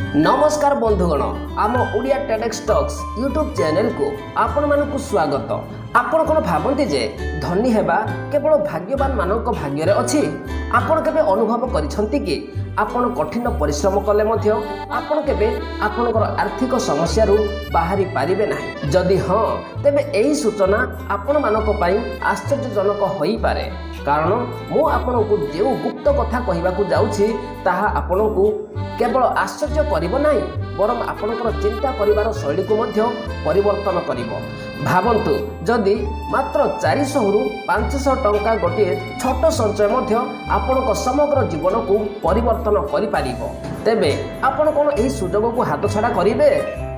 नमस्कार बंधुगण आम Odia TEDx talks YouTube channel को आपण मानकु स्वागत। आपण कोन भाबंती जे धनी हेबा केवल भाग्यवान मानक भाग्य रे अछि? आपण केबे अनुभव करिसंती कि आपण कठिन परिश्रम कले मध्य आपण केबे आपनकर आर्थिक समस्या रु बाहरी पारिबे नाही? जदि हां तेबे एही सूचना आपण मानक पई आश्चर्यजनक होई पारे, कारण मु आपनकु जेउ गुप्त कथा कहिबाकू जाउछि ताहा आपनकु केवल आश्चर्य करिबो नाही बरम आपनकर चिंता करिवार शैली को मध्य परिवर्तन करिवो। भावंतु जदि मात्र 400 रु 500 टंका गोटे छोट संचय मध्य आपनक समग्र जीवन को परिवर्तन करि पारिबो, तेबे आपण कोन एही सुजोग को हाथ छडा करिवे?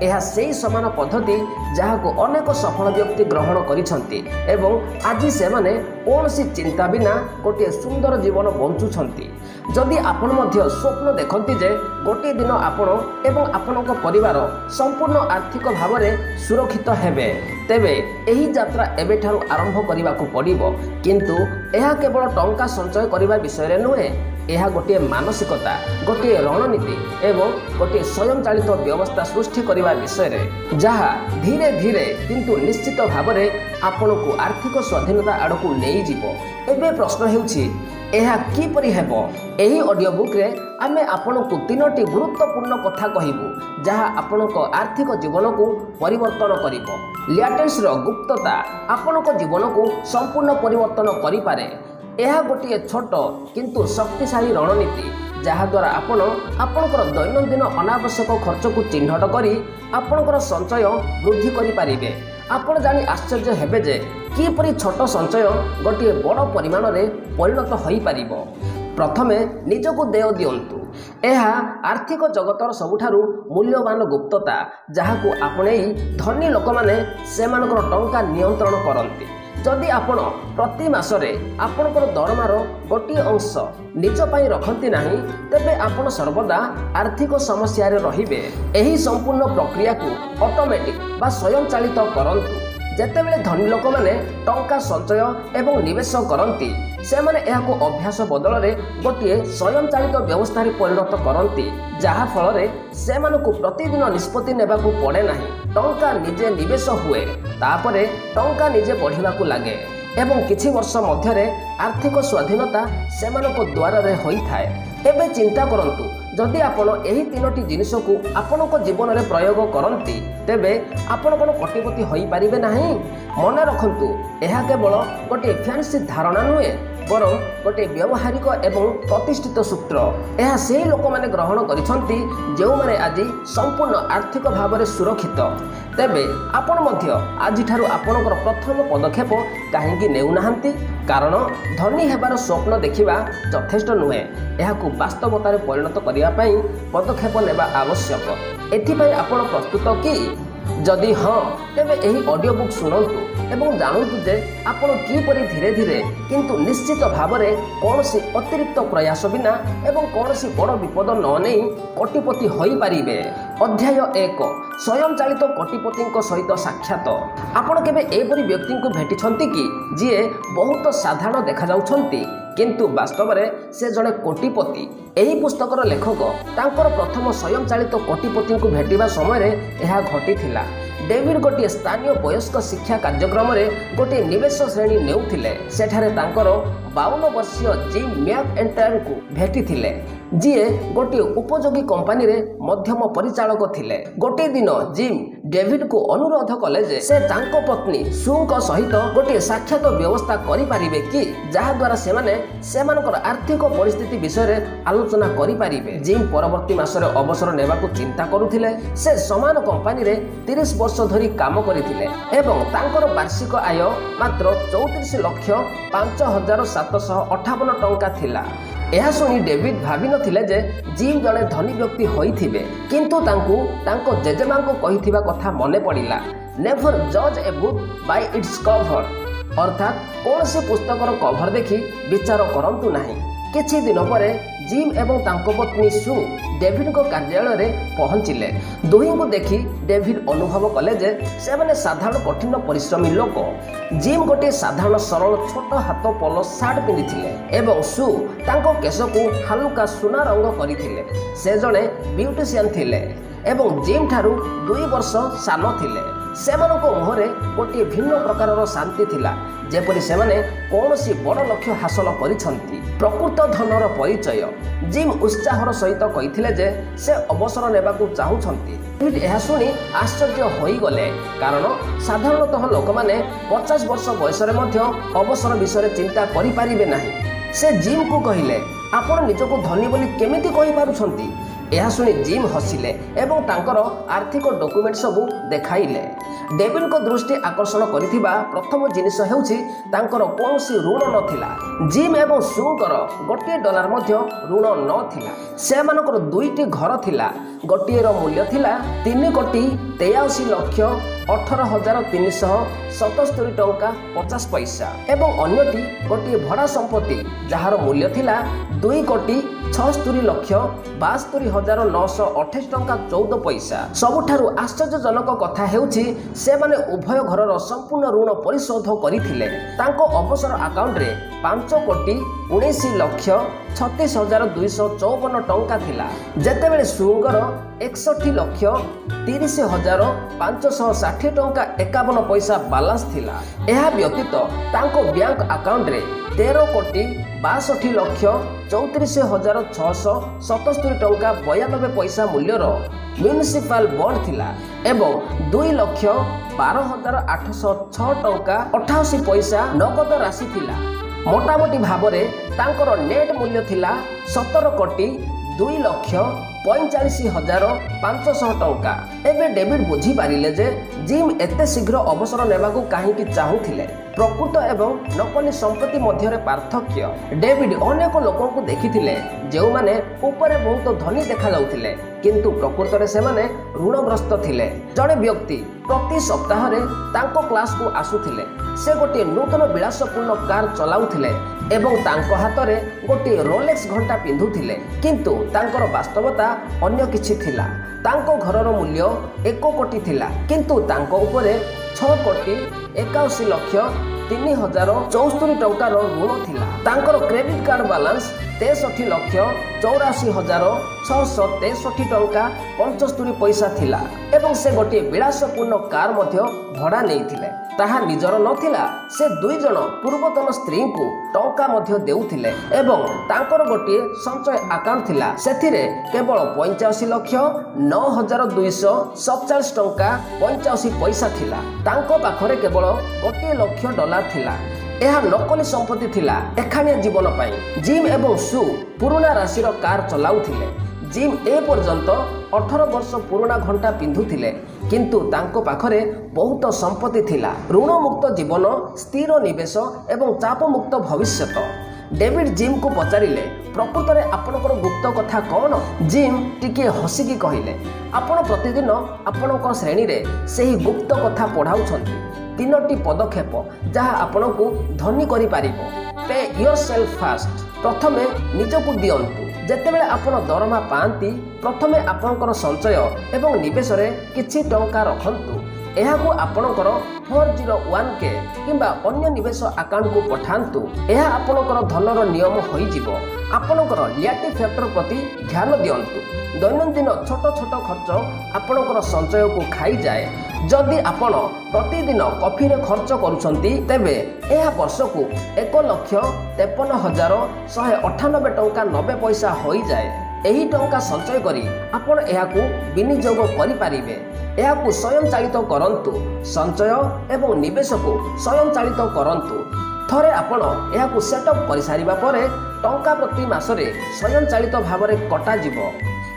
यह सेही समान पद्धति जहाको अनेक सफल व्यक्ति ग्रहण करिसंती एवं आज से माने कोनसी चिंता बिना गोटे सुंदर जीवन बंचुछंती। जदि आपण मध्य स्वप्न देखंती जे गोटे दिन आपण एवं आपनक परिवार संपूर्ण आर्थिक भाव में सुरक्षित हेबे, तेबे एही यात्रा एबेठारु आरंभ करिबाकू पड़िबो। किंतु यह केवल टंका संचय करिबा विषय नुहे, यह गोटे मानसिकता, गोटे रणनीति एवं गोटे स्वयं चालित व्यवस्था सृष्टि करिबा विषय रे, जहा धीरे धीरे किंतु निश्चित भाव में आपण को आर्थिक स्वाधीनता आड़कू नहीं जीवो। एबे प्रश्न हेउछि यह किपरि हेबो? एही ऑडियो बुक रे आमे आपण को तीनोटी गुरुत्वपूर्ण कथा कहिबु जहा आपण को आर्थिक जीवन को परिवर्तन करिवो। ल्याटेंस रो गुप्तता आपण को जीवन को संपूर्ण परिवर्तन करि पारे। यह गोटे छोट किंतु शक्तिशाली रणनीति जहा द्वारा आपणकर दैनंदिन अनावश्यक खर्च को चिन्हट करी आपणकर संचय वृद्धि करि पारिबे। आपण जानी आश्चर्य हेबे जे किपरि छोट संचय गोटे बड़ परिमाण रे परिणत होई पारिबो। प्रथमे निजको देय दियंतु। यह आर्थिक जगतर सबुठारु मूल्यवान गुप्तता जहाको आपणे धनी लोक माने सेमानकर टंका नियंत्रण करंती। जदि आपण प्रति मासरे आपणकर दरमार गोटे अंश निज पई रखंती नाही, तेबे आपण सर्वदा आर्थिक समस्या रे रहिबे। एही संपूर्ण प्रक्रिया को ऑटोमेटिक बा स्वयं चालित करंतु। जेतेबेले धनी लोक माने टंका संचय एवं निवेश करंती, से माने एहाको अभ्यास बदल रे गोटे स्वयं चालित व्यवस्था रे परिणत करंती, जहा फल रे से मानको प्रतिदिन निष्पत्ति नेबाकू पड़े नाही। टंका निजे निवेश हुए, तापरे टंका निजे बढ़िबाकू लागे एवं किछि वर्ष मध्यरे आर्थिक स्वाधीनता सेमानको द्वार रे होई थाए। एबे चिंता करंतु, जदि आपण एही तीनोटी जिनिस को आपनक जीवन में प्रयोग करंती, तेबे आपण कोन कोटिपति होई पारिबे नाही? मन रखंतु, यह केवल गोटे फैंसी धारणा नुहे बरं गोटे व्यवहारिक एवं प्रतिष्ठित सूत्र। यह से लोक माने ग्रहण करिसंती जेउ माने आज संपूर्ण आर्थिक भाव में सुरक्षित। तेबे आपण मध्य आज ठारू आपणकर प्रथम पदक्षेप काहेकि नेउ नाहंती? कारण धनी हेबार स्वप्न देखिबा यथेष्ट नुहे, यहाकू वास्तवतार परिणत करिया पई पदक्षेप नेबा आवश्यक। एथिपई आपण प्रस्तुत कि? जदि हाँ तेबे एही ऑडियो बुक सुनंतु एवं जानतु जे आपण किपरि धीरे धीरे किंतु निश्चित भाव में कौनसी अतिरिक्त प्रयास बिना एवं कौनसी बड़ विपद न नहीं कोटिपति होई पारिबे। अध्याय 1 स्वयं चालित कोटिपति सहित साक्षात। आपण केबे एपरि व्यक्ति को भेटिछंती कि जीए बहुत साधारण देखा जाउछंती किंतु वास्तव में से जड़े कोटिपति? एही पुस्तकर लेखक तांकर प्रथम स्वयं चालित कोटिपति को भेटिबा समय यह घटी थिला। डेविड गोटे स्थानीय वयस्क शिक्षा कार्यक्रम में गोटे निवेश श्रेणी नेउथिले। सेठारे तांकर 52 वर्षीय जिम मैकएंटायर को भेटी थिले, जीए गोटे उपयोगी कंपनी रे मध्यम परिचालक थिले। गोटे दिन जिम डेविड को अनुरोध कले जे से तांको पत्नी सुंक सहित गोटे साक्षात व्यवस्था करि पारिबे कि जहा द्वारा सेमानकर आर्थिक परिस्थिति विषय रे आलोचना करि पारिबे। जिम परवर्ती मासरे अवसर नेबाकू चिंता करुथिले। से समान कंपनी रे 30 वर्ष धरी काम करिथिले एवं तांकर वार्षिक आय मात्र 34,05,758 टंका थिला। यह सुनी डेविड भावी नथिले जे जिम जड़े धनी व्यक्ति होइथिबे, किंतु तांको जेजेमा को कहिथिबा कथा मने पड़िला। नेवर जज a book by its cover, अर्थात कौनसी पुस्तकर कवर देखि विचार करंतु नाही। किछि दिन परे जिम एवं तांको पत्नी सु ଡେଭିଡଙ୍କ କାର୍ଯ୍ୟାଳୟରେ ପହଞ୍ଚିଲେ। ଦୁହିଁଙ୍କୁ ଦେଖି ଡେଭିଡ ଅନୁଭବ କଲେ ଯେ ସେମାନେ ସାଧାରଣ କଠିନ ପରିଶ୍ରମୀ ଲୋକ। ଜିମ୍ ଗୋଟିଏ ସାଧାରଣ ସରଳ ଛୋଟ ହାତ ପୋଲୋ ସାର୍ଟ ପିନ୍ଧିଥିଲେ ଏବଂ ସୁ ତାଙ୍କ କେଶକୁ ହାଲୁକା ସୁନା ରଙ୍ଗ କରିଥିଲେ। ସେ ଜଣେ ବ୍ୟୁଟିସିଆନ ଥିଲେ ଏବଂ ଜିମ୍ ଠାରୁ 2 ବର୍ଷ ସାନ ଥିଲେ। ସେମାନଙ୍କ ମୁହଁରେ ଗୋଟିଏ ଭିନ୍ନ ପ୍ରକାରର ଶାନ୍ତି ଥିଲା, ଯେପରି ସେମାନେ କୌଣସି ବଡ଼ ଲକ୍ଷ୍ୟ ହାସଲ କରିଛନ୍ତି। ପ୍ରକୃତ ଧନର ପରିଚୟ। ଜିମ୍ ଉତ୍ସାହର ସହିତ କହିଥିଲେ ଯେ ସେ ଅବସର ନେବାକୁ ଚାହୁଁଛନ୍ତି। ଏହା ଶୁଣି ଆଶ୍ଚର୍ଯ୍ୟ ହୋଇଗଲେ, କାରଣ ସାଧାରଣତଃ ଲୋକମାନେ 50 ବର୍ଷ ବୟସରେ ମଧ୍ୟ ଅବସର ବିଷୟରେ ଚିନ୍ତା କରିପାରିବେ ନାହିଁ। ସେ ଜିମ୍କୁ କହିଲେ, ଆପଣ ନିଜକୁ ଧନୀ ବୋଲି କେମିତି କହିପାରୁଛନ୍ତି? ଏହା ଶୁଣି ଜିମ୍ ହସିଲେ ଏବଂ ତାଙ୍କର ଆର୍ଥିକ ଡକୁମେଣ୍ଟ ସବୁ ଦେଖାଇଲେ। ଡେଭିଡଙ୍କ ଦୃଷ୍ଟି ଆକର୍ଷଣ କରିଥିବା ପ୍ରଥମ ଜିନିଷ ହେଉଛି ତାଙ୍କର କୌଣସି ଋଣ ନଥିଲା। ଜିମ୍ ଏବଂ ସୁଙ୍କର $1 ମଧ୍ୟ ଋଣ ନଥିଲା। ସେମାନଙ୍କର 2ଟି ଘର ଥିଲା। ଗୋଟିଏର ମୂଲ୍ୟ ଥିଲା $3,83,377.50 ଏବଂ ଅନ୍ୟଟି ଗୋଟିଏ ଭଡ଼ା ସମ୍ପତ୍ତି ଯାହାର ମୂଲ୍ୟ ଥିଲା $2,76,72,928.14। ସବୁଠାରୁ ଆଶ୍ଚର୍ଯ୍ୟଜନକ କଥା ହେଉଛି ସେମାନେ ଉଭୟ ଘରର ସମ୍ପୂର୍ଣ୍ଣ ଋଣ ପରିଶୋଧ କରିଥିଲେ। ତାଙ୍କ ଅବସର ଆକାଉଣ୍ଟରେ $5,19,36,254 ଟଙ୍କା ଥିଲା, ଯେତେବେଳେ ସୁଙ୍କର $61,30,560.51 ବାଲାନ୍ସ ଥିଲା। ଏହା ବ୍ୟତୀତ ତାଙ୍କ ବ୍ୟାଙ୍କ ଆକାଉଣ୍ଟରେ $13,62,34,677.92 ମୂଲ୍ୟର ମ୍ୟୁନିସିପାଲ ବଣ୍ଡ ଥିଲା ଏବଂ $2,12,806.88 ନଗଦ ରାଶି ଥିଲା। ମୋଟାମୋଟି ଭାବରେ ତାଙ୍କର ନେଟ୍ ମୂଲ୍ୟ ଥିଲା $17,02,45,500 ଟଙ୍କା। ଏବେ ଡେଭିଡ୍ ବୁଝିପାରିଲେ ଯେ ଜିମ୍ ଏତେ ଶୀଘ୍ର ଅବସର ନେବାକୁ କାହିଁକି ଚାହୁଁଥିଲେ। ପ୍ରକୃତ ଏବଂ ନକଲି ସମ୍ପତ୍ତି ମଧ୍ୟରେ ପାର୍ଥକ୍ୟ। ଡେଭିଡ୍ ଅନେକ ଲୋକଙ୍କୁ ଦେଖିଥିଲେ ଯେଉଁମାନେ ଉପରେ ବହୁତ ଧନୀ ଦେଖାଯାଉଥିଲେ, କିନ୍ତୁ ପ୍ରକୃତରେ ସେମାନେ ଋଣଗ୍ରସ୍ତ ଥିଲେ। ଜଣେ ବ୍ୟକ୍ତି ପ୍ରତି ସପ୍ତାହରେ ତାଙ୍କ କ୍ଲାସକୁ ଆସୁଥିଲେ। ସେ ଗୋଟିଏ ନୂତନ ବିଳାସପୂର୍ଣ୍ଣ କାର୍ ଚଲାଉଥିଲେ ଏବଂ ତାଙ୍କ ହାତରେ ଗୋଟିଏ ରୋଲେକ୍ସ ଘଣ୍ଟା ପିନ୍ଧୁଥିଲେ, କିନ୍ତୁ ତାଙ୍କର ବାସ୍ତବତା ଅନ୍ୟ କିଛି ଥିଲା। ତାଙ୍କ ଘରର ମୂଲ୍ୟ 1 କୋଟି ଥିଲା, କିନ୍ତୁ ତାଙ୍କ ଉପରେ 6,81,03,074 ଟଙ୍କାର ଋଣ ଥିଲା। ତାଙ୍କର କ୍ରେଡିଟ୍ କାର୍ଡ ବାଲାନ୍ସ 63,84,663.75 ଥିଲା ଏବଂ ସେ ଗୋଟିଏ ବିଳାସପୂର୍ଣ୍ଣ କାର୍ ମଧ୍ୟ ଭଡ଼ା ନେଇଥିଲେ। ତାହା ନିଜର ନଥିଲା। ସେ 2 ଜଣ ପୂର୍ବତନ ସ୍ତ୍ରୀଙ୍କୁ ଟଙ୍କା ମଧ୍ୟ ଦେଉଥିଲେ ଏବଂ ତାଙ୍କର ଗୋଟିଏ ସଞ୍ଚୟ ଆକାଉଣ୍ଟ ଥିଲା, ସେଥିରେ କେବଳ $85,0247.85 ଥିଲା। ତାଙ୍କ ପାଖରେ କେବଳ $1,00,000 ଥିଲା। ଏହା ନକଲି ସମ୍ପତ୍ତି ଥିଲା ଏଖାଣିଆ ଜୀବନ ପାଇଁ। ଜିମ୍ ଏବଂ ସୁ ପୁରୁଣା ରାଶିର କାର୍ ଚଲାଉଥିଲେ। ଜିମ୍ ଏ ପର୍ଯ୍ୟନ୍ତ 18 ବର୍ଷ ପୁରୁଣା ଘଣ୍ଟା ପିନ୍ଧୁଥିଲେ, କିନ୍ତୁ ତାଙ୍କ ପାଖରେ ବହୁତ ସମ୍ପତ୍ତି ଥିଲା। ଋଣମୁକ୍ତ ଜୀବନ, ସ୍ଥିର ନିବେଶ ଏବଂ ଚାପମୁକ୍ତ ଭବିଷ୍ୟତ। ଡେଭିଡ୍ ଜିମ୍କୁ ପଚାରିଲେ, ପ୍ରକୃତରେ ଆପଣଙ୍କର ଗୁପ୍ତ କଥା କ'ଣ? ଜିମ୍ ଟିକିଏ ହସିକି କହିଲେ, ଆପଣ ପ୍ରତିଦିନ ଆପଣଙ୍କ ଶ୍ରେଣୀରେ ସେହି ଗୁପ୍ତ କଥା ପଢ଼ାଉଛନ୍ତି। 3ଟି ପଦକ୍ଷେପ ଯାହା ଆପଣଙ୍କୁ ଧନୀ କରିପାରିବ। Pay yourself first. ପ୍ରଥମେ ନିଜକୁ ଦିଅନ୍ତୁ। ଯେତେବେଳେ ଆପଣ ଦରମା ପାଆନ୍ତି, ପ୍ରଥମେ ଆପଣଙ୍କର ସଞ୍ଚୟ ଏବଂ ନିବେଶରେ କିଛି ଟଙ୍କା ରଖନ୍ତୁ। ଏହାକୁ ଆପଣଙ୍କର 401k କିମ୍ବା ଅନ୍ୟ ନିବେଶ ଆକାଉଣ୍ଟକୁ ପଠାନ୍ତୁ। ଏହା ଆପଣଙ୍କର ଧନର ନିୟମ ହୋଇଯିବ। ଆପଣଙ୍କର ରିଆଲିଟି ଫ୍ୟାକ୍ଟର ପ୍ରତି ଧ୍ୟାନ ଦିଅନ୍ତୁ। ଦୈନନ୍ଦିନ ଛୋଟ ଛୋଟ ଖର୍ଚ୍ଚ ଆପଣଙ୍କର ସଞ୍ଚୟକୁ ଖାଇଯାଏ। ଯଦି ଆପଣ ପ୍ରତିଦିନ କଫିରେ ଖର୍ଚ୍ଚ କରୁଛନ୍ତି, ତେବେ ଏହା ବର୍ଷକୁ $1,53,198.90 ହୋଇଯାଏ। ଏହି ଟଙ୍କା ସଞ୍ଚୟ କରି ଆପଣ ଏହାକୁ ବିନିଯୋଗ କରିପାରିବେ। ଏହାକୁ ସ୍ୱୟଂଚାଳିତ କରନ୍ତୁ। ସଞ୍ଚୟ ଏବଂ ନିବେଶକୁ ସ୍ୱୟଂଚାଳିତ କରନ୍ତୁ। ଥରେ ଆପଣ ଏହାକୁ ସେଟଅପ୍ କରିସାରିବା ପରେ ଟଙ୍କା ପ୍ରତି ମାସରେ ସ୍ୱୟଂଚାଳିତ ଭାବରେ କଟାଯିବ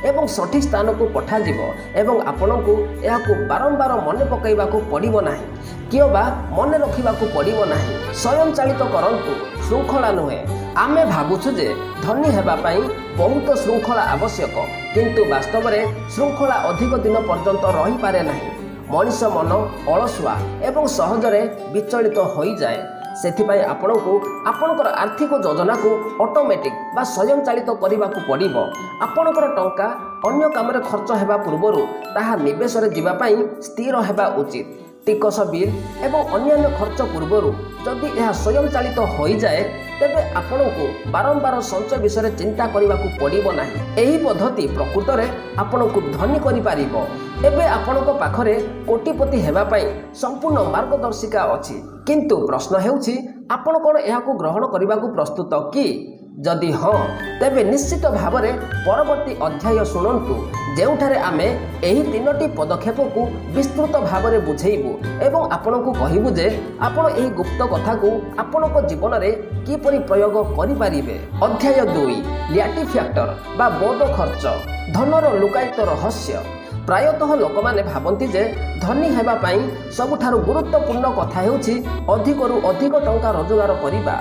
ଏବଂ ସଠିକ୍ ସ୍ଥାନକୁ ପଠାଯିବ ଏବଂ ଆପଣଙ୍କୁ ଏହାକୁ ବାରମ୍ବାର ମନେ ପକାଇବାକୁ ପଡ଼ିବ ନାହିଁ କିମ୍ବା ମନେ ରଖିବାକୁ ପଡ଼ିବ ନାହିଁ। ସ୍ୱୟଂଚାଳିତ କରନ୍ତୁ, ଶୃଙ୍ଖଳା ନୁହେଁ। ଆମେ ଭାବୁଛୁ ଯେ ଧନୀ ହେବା ପାଇଁ ବହୁତ ଶୃଙ୍ଖଳା ଆବଶ୍ୟକ, କିନ୍ତୁ ବାସ୍ତବରେ ଶୃଙ୍ଖଳା ଅଧିକ ଦିନ ପର୍ଯ୍ୟନ୍ତ ରହିପାରେ ନାହିଁ। ମଣିଷ ମନ ଅଳସୁଆ ଏବଂ ସହଜରେ ବିଚଳିତ ହୋଇଯାଏ। ସେଥିପାଇଁ ଆପଣଙ୍କୁ ଆପଣଙ୍କର ଆର୍ଥିକ ଯୋଜନାକୁ ଅଟୋମେଟିକ୍ बा स्वयंचालित करने को पड़ो। आपणकर टंका अन्य काम खर्च होगा पूर्वर ताहा निवेश जावाई स्थिर होगा उचित। टिकस बिल एवं अन्य खर्च पूर्वर जदि यह स्वयंचालित हो जाए तेबे आपण को बारंबार संचय विषय चिंता करने को पड़ो ना। यही पद्धति प्रकृत में आपण को धनी करे आपण पाखरे कोटिपति हेबाई संपूर्ण मार्गदर्शिका अच्छी। किंतु प्रश्न हेउछि आपण कौन यह ग्रहण करने को प्रस्तुत कि जदि हाँ तेबे निश्चित भाव में परवर्ती अध्याय शुणु जेउठारे आमे एही तीनोटी पदक्षेप को विस्तृत भाव में बुझेबू एवं आपण को कहबू जे आपण एही गुप्त कथा को आपण जीवन में किपरि प्रयोग करिपारिबे। अध्याय 2 लियाटी फैक्टर बा बोध खर्च धनर लुकायित रहस्य। प्रायतः लोक माने भाबंती जे धनी हेबा पई सबुठारु गुरुत्वपूर्ण कथा हेउछि अधिकरु अधिक टंका रोजगार करिबा।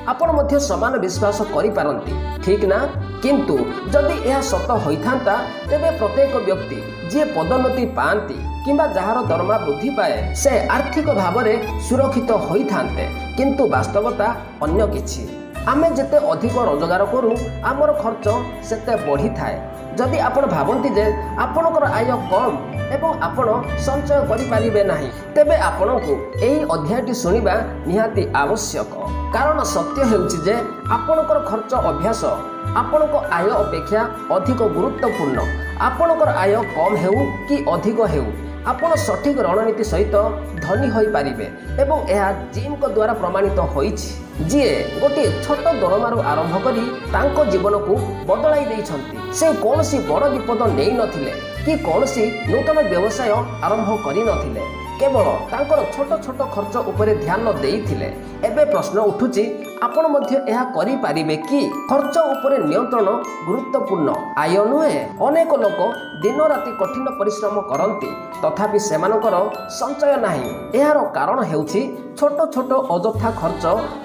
आपण मध्य समान विश्वास करि पारंती ठीक ना। किंतु जदि यह सत होइथांता तेबे प्रत्येक व्यक्ति जे पदोन्नति पाती किंबा जहार दरमा वृद्धि पाए से आर्थिक भाव में सुरक्षित होइथांते। किंतु वास्तवता अन्य किछि। आमे जेते अधिक रोजगार करू आमर खर्च सेते बढ़ी थाए। जदि आपण भाबंती जे आपणकर आय कम एवं आपण संचय करिपारिबे नाही तेबे आपणको एही अध्यायटी सुनिबा निहाती आवश्यक। कारण सत्य हेउछि जे आपणकर खर्च अभ्यास आपणको आय अपेक्षा अधिक गुरुत्वपूर्ण। आपणकर आय कम हेउ कि अधिक हेउ आपण सठिक रणनीति सहित धनी होई पारिबे एवं यह जिम को द्वारा प्रमाणित होइछि। जी गोटे छोट दरमारू आरंभ करी तांको जीवन को बदलाई देइछंती। से कोनसी बड़ विपद नै नथिले कि कोनसी नूतन व्यवसाय आरंभ करि नथिले केवल तांकर छोट छोट खर्च उपरे ध्यान देइथिले। एबे प्रश्न उठुछि आपण मध्य यह करि पारिबे कि खर्च उपरे नियंत्रण गुरुत्वपूर्ण आय नुहे। अनेक लोक दिन राति कठिन परिश्रम करती तथापि सेमानकर संचय नाही। एहार कारण हेउछि छोट छोट अजथा खर्च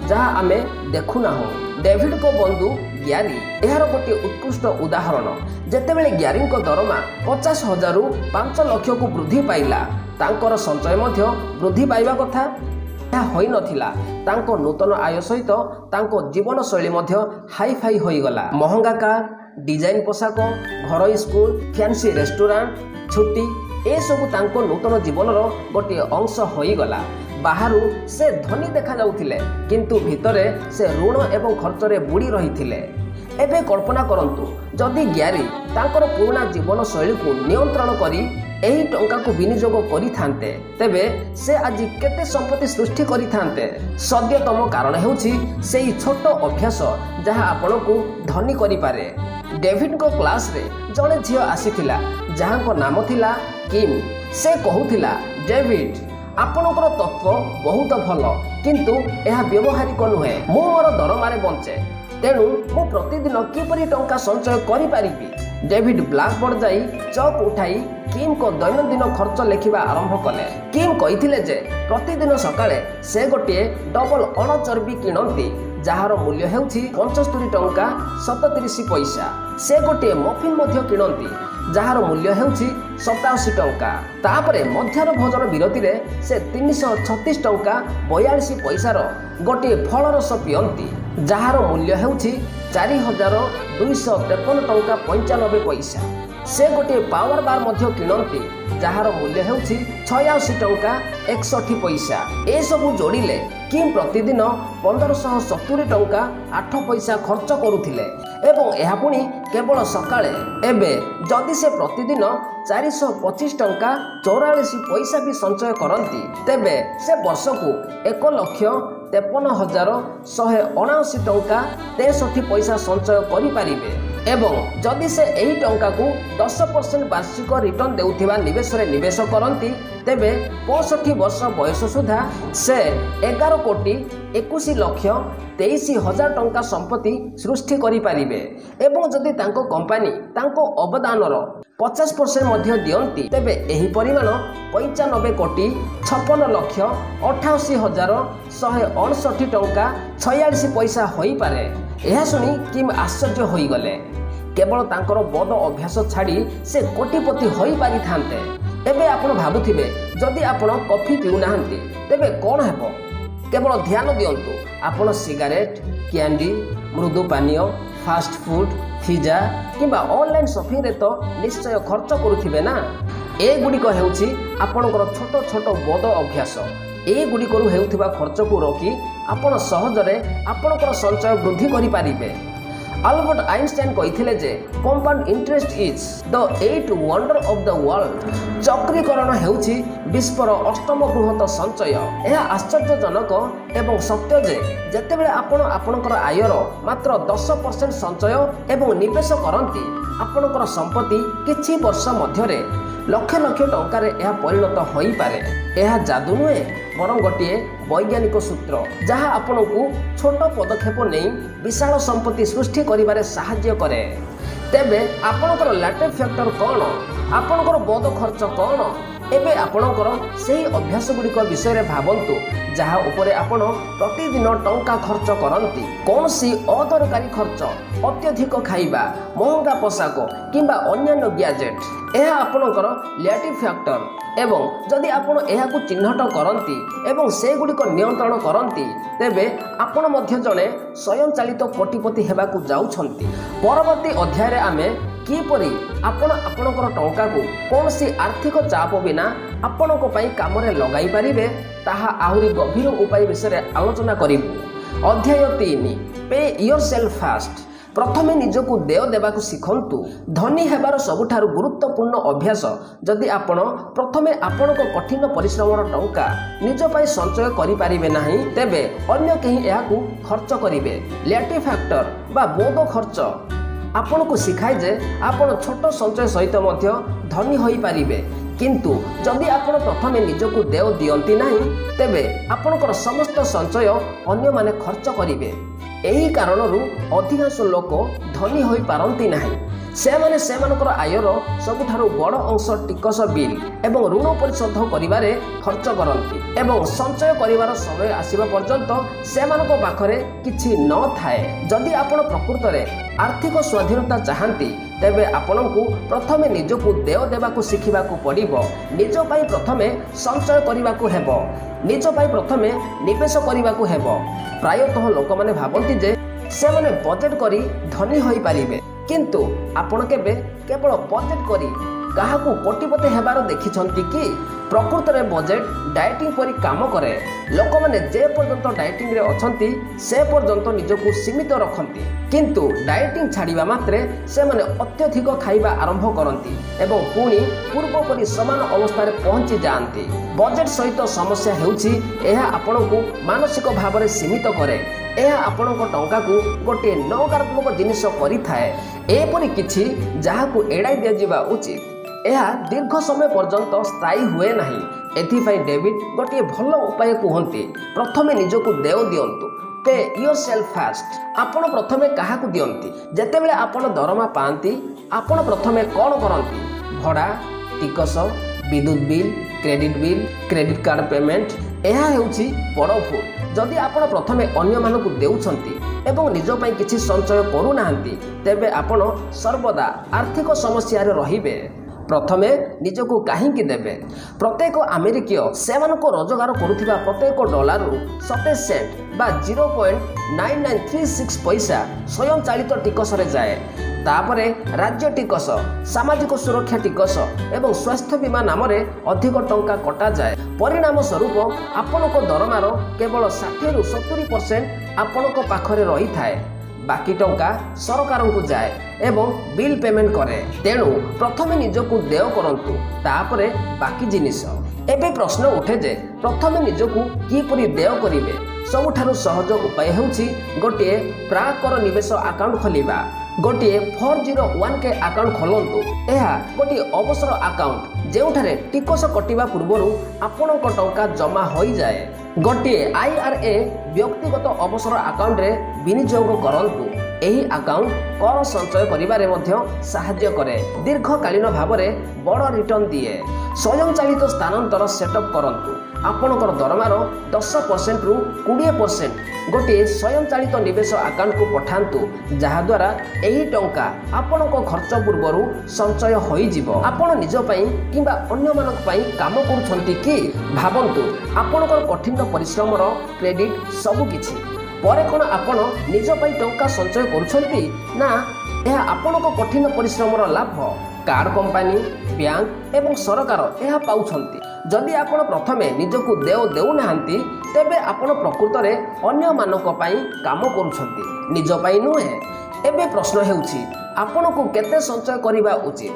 जहा आमे देखु नाहु। डेविड को बंधु ग्यारी एहार गोटे उत्कृष्ट उदाहरण। जेतेबेले ग्यारी को दरमा 50,000 रु 5 लाख को वृद्धि पाइला तांकर संचय मध्य वृद्धि पाइबा कथा यह होई नथिला। तांको नूतन आय सहित तांको जीवन शैली मध्य हाई फाई होई गला। महंगा कार डिजाइन पोशाक घर स्कूल फैंसी रेस्टोरेंट छुट्टी ए सब तांको नूतन जीवन गोटे अंश होई गला। बाहरु से धनी देखा जाउथिले किंतु भितरे से ऋण एवं खर्च रे बुड़ी रहिथिले। एबे कल्पना करंतु जदि ग्यारी तांकर पुराना जीवन शैली को नियंत्रण करी एही टंका को विनियोग करिथांते तेबे से आज केते संपत्ति सृष्टि करिथांते। सद्यतम कारण हेउछि सेही छोट अभ्यास जहा आपण को धनी करि पारे। डेविड को क्लास रे जने झियो आसीथिला जहां को नाम थिला किम। से कहूथिला डेविड आपणकर तत्व बहुत भल किंतु यह व्यवहारिक नुहे। मु मोर दरमारे बंचे तेणु मु प्रतिदिन किपरि टंका संचय करि पारिबी। डेविड ब्लैकबोर्ड जाई चक उठाई किम को दैनंदिन खर्च लेखिबा आरंभ कले। किम कहिथिले जे प्रतिदिन सकाळे से गोटे डबल अणचर्बी किणंती जार मूल्य हेउछि 75 टंका 37 पैसा। से गोटे मफिन मध्य किणंती जार मूल्य हेउछि 87 टंका। तापरे मध्याह्न भोजन विरति रे से 336 टंका 42 पैसार गोटे फल रस पियंती जार मूल्य हेउछि 4253 टंका 95 पैसा। से गोटे पावर बार मध्य किणंती जार मूल्य हेउछि 86 टंका 61 पैसा। ए सबु जोड़िले किम प्रतिदिन 1570 टंका 8 पैसा खर्च करुथिले एवं यह पुणी केवल सकाळे। एबे जदि से प्रतिदिन 425 टंका 44 पैसा भी संचय करती तेबे से वर्ष को 1,53,179 टंका 63 पैसा संचय करिपारिबे। एवं जदि से एही टंका को 10% वार्षिक रिटर्न देउथिबा निवेश रे निवेश करती तेबे 65 वर्ष बयस सुधा से 11 कोटी 21 लक्ष 23,000 टंका संपत्ति सृष्टि करिपारिबे। एवं जदि तांको कंपनी तांको अवदानर 50% मध्य दियंती तेबे एही परिमाण 95 कोटी 56 लक्ष 88,169 टंका 46 पैसा होई पारे। यह सुनी किम आश्चर्य होई गले। केवल तांकर बद अभ्यास छाड़ी से कोटिपति होई पारि थांते। एबे आपण भाबुथिबे जदि आपण कॉफी पिउ नाहंती तेबे कोन हेबो। केवल ध्यान दियंतु आपण सिगारेट कैंडी मृदु पानीय फास्ट फूड पिज्जा किंबा ऑनलाइन शॉपिंग रे तो निश्चय खर्च करुथिबे ना। एगुड़िक हेउछि आपणकर छोट छोट बद अभ्यास। एगुड़िक हेउथिबा खर्च को रोकी आपण सहजरे आपणकर संचय वृद्धि करि पारिबे। अल्बर्ट आइंस्टाइन कहिथिले जे compound interest is the 8th wonder of the world. चक्रीकरण हेउछि विश्वर अष्टम बृहत संचय। यह आश्चर्यजनक एवं सत्य जे जेतेबेले आपण आपणकर आयर मात्र 10% संचय एवं निवेश करंती आपणकर संपत्ति किछि वर्ष मध्यरे लक्ष लक्ष टंकार यह परिणत होई पारे। यह जादू नुहे बरं गोटे वैज्ञानिक सूत्र जहाँ आपन को छोट पदक्षेप नहीं विशाल संपत्ति सृष्टि करिबारे साहाय्य करे। तेबे आपणकर लैटेस्ट फैक्टर कौन, आपणकर बद खर्च कौन? एबे आपणकर सही अभ्यास गुड़िक विषय रे भाबंतु जहाँ उपरे आपण प्रतिदिन टंका खर्च करंती। कौन सी अदरकारी खर्च, अत्यधिक खाइबा, महंगा पोशाक किंबा अन्यान्य गैजेट यह आपणकर लैटिव फैक्टर। एवं जदि आपण एहाकु चिन्हट करंती एवं से गुड़िक नियंत्रण करंती तेबे आपण मध्य जणे स्वयंचालित कोटिपति हेबाकु जाउछंती। परवर्ती अध्याय रे आमे किपरि आपण आपणकर टंका को कौन सी आर्थिक चाप बिना आपणक पई काम रे लगाई पारिबे ताहा आहुरी गभीर उपाय विषय आलोचना करिबु। अध्याय 3 पे योरसेल्फ फास्ट। प्रथमे निजको देय देबाकू शिखंतु। धनी हेबार सबुठारु गुरुत्वपूर्ण अभ्यास जदि आपण प्रथमे आपणक कठिन परिश्रमर टंका निज पई संचय करि पारिबे नाही तेबे अन्य केही एहाकू खर्च करिवे। लैटिव फैक्टर बा बोध खर्च आपन को शिखाए जे आपण छोट संचय सहित मध्य धनी होई पारिबे। किंतु जदि आपण प्रथमे निजको देय दियंती नाही तेबे आपणकर समस्त संचय अन्य माने खर्च करिवे। एही कारणरू अधिकांश लोक धनी होई पारंती नाही। सेमाने सेमानकर आयर सबुठारु बड़ अंश टिकस बिल एवं ऋण परिशोध करिबारे खर्च करंती एवं संचय करिवार समय आसीबा पर्यंत सेमानको पाखरे किछि न थाए। जदि आपण प्रकृत रे आर्थिक स्वाधीनता चाहंती तेबे आपणको प्रथमे निजको देय देबाकू शिखिबाकू पड़िबो। निज पई प्रथमे संचय करिबाकू हेबो, निज पई प्रथमे निवेश करिबाकू हेबो। प्रायतः लोक माने भाबंती जे से माने बजेट करी धनी होई पारिबे किंतु आपण केवल बजेट करी काहाकू कोटिपति हेबार देखिछंती कि? प्रकृत रे बजेट डाइटिंग परी काम करे। लोक माने जे पर्यंत डाइटिंग रे अछंती से पर्यंत निजको सीमित रखंती किंतु डाइटिंग छाड़िबा मात्रे से माने अत्यधिक खाइबा आरंभ करंती एवं पुणी पूर्व परी समान अवस्था रे पहुंची जांती। बजेट सहित समस्या हेउची एहा आपणको मानसिक भाव रे सीमित करे। यह आपण टंका को गोटे नकारात्मक जिनिस करिथाए। एपरि किछि जहाकू एड़ाई दिया जिबा उचित। यह दीर्घ समय पर्यंत स्थायी हुए नहीं। एथिपाई डेविड गोटे भल उपाय कहते प्रथमे निजको देय दियंतु। पे योरसेल्फ फास्ट। आपण प्रथमे काहाकू दियंती? जेतेबेले आपण दरमा पांती आपण प्रथमे कौन करंती? भड़ा, टिकस, विद्युत बिल, क्रेडिट कार्ड पेमेंट यह हेउछि बड़ भूल। जदि आपण प्रथमे अन्य मानकू देउछंती एवं निज पई किछि संचय करू नाहंती तेबे आपण सर्वदा आर्थिक समस्या रे रहिबे। प्रथमे निजको काहींकी देबे? प्रत्येक अमेरिकीय सेमानको रोजगार करुथिबा प्रत्येक डॉलर 27 सेंट बा 0.9936 पैसा स्वयंचालित टिकस रे जाए। तापरे राज्य टिकस, सामाजिक सुरक्षा टिकस एवं स्वास्थ्य बीमा नाम रे अधिक टंका कटा जाए। परिणाम स्वरूप आपनक दरमार केवल 60 रु 70% आपनक पाखरे रही थाए। बाकी टंका सरकार को जाए एवं बिल पेमेंट करे। तेणु प्रथमे निजको देय करंतु तापरे बाकी जिनिस। एबे प्रश्न उठे जे प्रथमे निजको किपरि देय करिवे? सबुठारु सहज उपाय हेउछि गोटे प्राकर निवेश अकाउंट खोलिबा। गोटे 401k अकाउंट खोलंतु। एहा गोटे अवसर अकाउंट जेउठारे टिकस कटिबा पूर्वरु आपनक टंका जमा होई जाए। गोटे IRA व्यक्तिगत अवसर अकाउंट रे विनियोग करंतु। एही अकाउंट कर संचय करिबारे मध्य सहाय्य करे। दीर्घकालीन भावरे बड़ रिटर्न दिए। स्वयंचालित स्थानांतर सेटअप करंतु। आपनकर दरमार 10% रु 20% गोटे स्वयंचालित निवेश अकाउंट को पठांतु जहा द्वारा एही टंका आपनक खर्च पूर्वरु संचय होई जिवो। आपण निज पई किबा अन्य मानक पई काम करूछंती कि? भाबंतु आपनकर कठिन परिश्रमर क्रेडिट सब किछि ପରେ କ'ଣ ଆପଣ ନିଜ ପାଇଁ ଟଙ୍କା ସଞ୍ଚୟ କରୁଛନ୍ତି ନା ଏହା ଆପଣଙ୍କ କଠିନ ପରିଶ୍ରମର ଲାଭ କାର୍ଡ କମ୍ପାନୀ ବ୍ୟାଙ୍କ ଏବଂ ସରକାର ଏହା ପାଉଛନ୍ତି। ଯଦି ଆପଣ ପ୍ରଥମେ ନିଜକୁ ଦେଉନାହାନ୍ତି ତେବେ ଆପଣ ପ୍ରକୃତରେ ଅନ୍ୟମାନଙ୍କ ପାଇଁ କାମ କରୁଛନ୍ତି, ନିଜ ପାଇଁ ନୁହେଁ। ଏବେ ପ୍ରଶ୍ନ ହେଉଛି ଆପଣଙ୍କୁ କେତେ ସଞ୍ଚୟ କରିବା ଉଚିତ?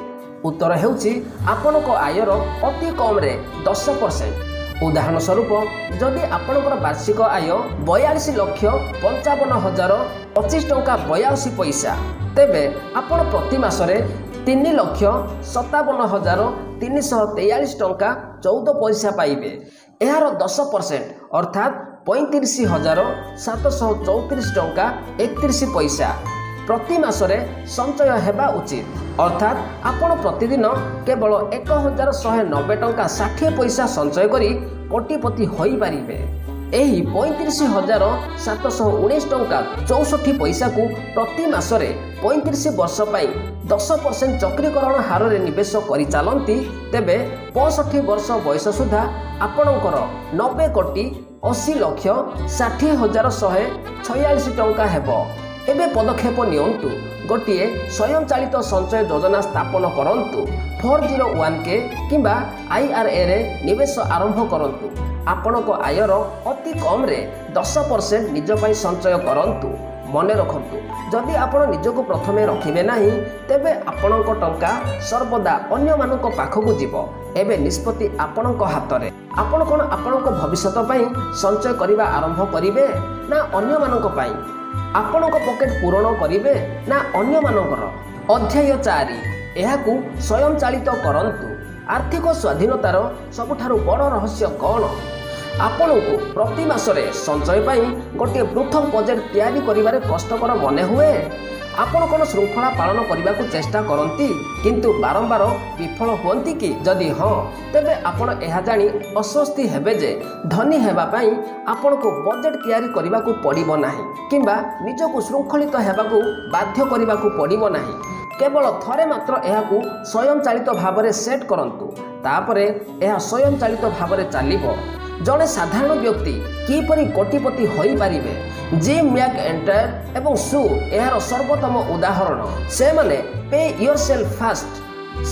ଉତ୍ତର ହେଉଛି ଆପଣଙ୍କ ଆୟର ଅତି କମ୍ରେ 10%। ଉଦାହରଣ ସ୍ୱରୂପ ଯଦି ଆପଣଙ୍କର ବାର୍ଷିକ ଆୟ 42,55,025 ଟଙ୍କା 82 ପଇସା ତେବେ ଆପଣ ପ୍ରତି ମାସରେ 3,57,343 ଟଙ୍କା 14 ପଇସା ପାଇବେ। ଏହାର 10% ଅର୍ଥାତ୍ 35,734 ଟଙ୍କା 31 ପଇସା ପ୍ରତି ମାସରେ ସଞ୍ଚୟ ହେବା ଉଚିତ। ଅର୍ଥାତ୍ ଆପଣ ପ୍ରତିଦିନ କେବଳ 1,190 ଟଙ୍କା 60 ପଇସା ସଞ୍ଚୟ କରି କୋଟିପତି ହୋଇପାରିବେ। ଏହି 35,719 ଟଙ୍କା 64 ପଇସାକୁ ପ୍ରତି ମାସରେ 35 ବର୍ଷ ପାଇଁ 10% ଚକ୍ରୀକରଣ ହାରରେ ନିବେଶ କରିଚାଲନ୍ତି ତେବେ 65 ବର୍ଷ ବୟସ ସୁଦ୍ଧା ଆପଣଙ୍କର 90,80,60,146 ଟଙ୍କା ହେବ। ଏବେ ପଦକ୍ଷେପ ନିଅନ୍ତୁ, ଗୋଟିଏ ସ୍ୱୟଂଚାଳିତ ସଞ୍ଚୟ ଯୋଜନା ସ୍ଥାପନ କରନ୍ତୁ। 401k କିମ୍ବା IRAରେ ନିବେଶ ଆରମ୍ଭ କରନ୍ତୁ। ଆପଣଙ୍କ ଆୟର ଅତି କମ୍ରେ 10% ନିଜ ପାଇଁ ସଞ୍ଚୟ କରନ୍ତୁ। ମନେ ରଖନ୍ତୁ, ଯଦି ଆପଣ ନିଜକୁ ପ୍ରଥମେ ରଖିବେ ନାହିଁ ତେବେ ଆପଣଙ୍କ ଟଙ୍କା ସର୍ବଦା ଅନ୍ୟମାନଙ୍କ ପାଖକୁ ଯିବ। ଏବେ ନିଷ୍ପତ୍ତି ଆପଣଙ୍କ ହାତରେ। ଆପଣ କ'ଣ ଆପଣଙ୍କ ଭବିଷ୍ୟତ ପାଇଁ ସଞ୍ଚୟ କରିବା ଆରମ୍ଭ କରିବେ ନା ଅନ୍ୟମାନଙ୍କ ପାଇଁ? ଆପଣଙ୍କ ପକେଟ ପୂରଣ କରିବେ ନା ଅନ୍ୟମାନଙ୍କର? ଅଧ୍ୟାୟ 4 ଏହାକୁ ସ୍ୱୟଂଚାଳିତ କରନ୍ତୁ। ଆର୍ଥିକ ସ୍ୱାଧୀନତାର ସବୁଠାରୁ ବଡ଼ ରହସ୍ୟ କ'ଣ? ଆପଣଙ୍କୁ ପ୍ରତି ମାସରେ ସଞ୍ଚୟ ପାଇଁ ଗୋଟିଏ ପୃଥକ ବଜେଟ୍ ତିଆରି କରିବାରେ କଷ୍ଟକର ମନେ ହୁଏ? ଆପଣ କ'ଣ ଶୃଙ୍ଖଳା ପାଳନ କରିବାକୁ ଚେଷ୍ଟା କରନ୍ତି କିନ୍ତୁ ବାରମ୍ବାର ବିଫଳ ହୁଅନ୍ତି କି? ଯଦି ହଁ ତେବେ ଆପଣ ଏହା ଜାଣି ଅସ୍ୱସ୍ତି ହେବେ ଯେ ଧନୀ ହେବା ପାଇଁ ଆପଣଙ୍କୁ ବଜେଟ୍ ତିଆରି କରିବାକୁ ପଡ଼ିବ ନାହିଁ କିମ୍ବା ନିଜକୁ ଶୃଙ୍ଖଳିତ ହେବାକୁ ବାଧ୍ୟ କରିବାକୁ ପଡ଼ିବ ନାହିଁ। କେବଳ ଥରେ ମାତ୍ର ଏହାକୁ ସ୍ୱୟଂଚାଳିତ ଭାବରେ ସେଟ୍ କରନ୍ତୁ, ତାପରେ ଏହା ସ୍ୱୟଂଚାଳିତ ଭାବରେ ଚାଲିବ। ଜଣେ ସାଧାରଣ ବ୍ୟକ୍ତି କିପରି କୋଟିପତି ହୋଇପାରିବେ? ଜିମ୍ ମ୍ୟାକ୍ଇଣ୍ଟାୟର ଏବଂ ସୁ ଏହାର ସର୍ବୋତ୍ତମ ଉଦାହରଣ। ସେମାନେ ପେ ୟୋରସେଲ୍ଫ ଫାଷ୍ଟ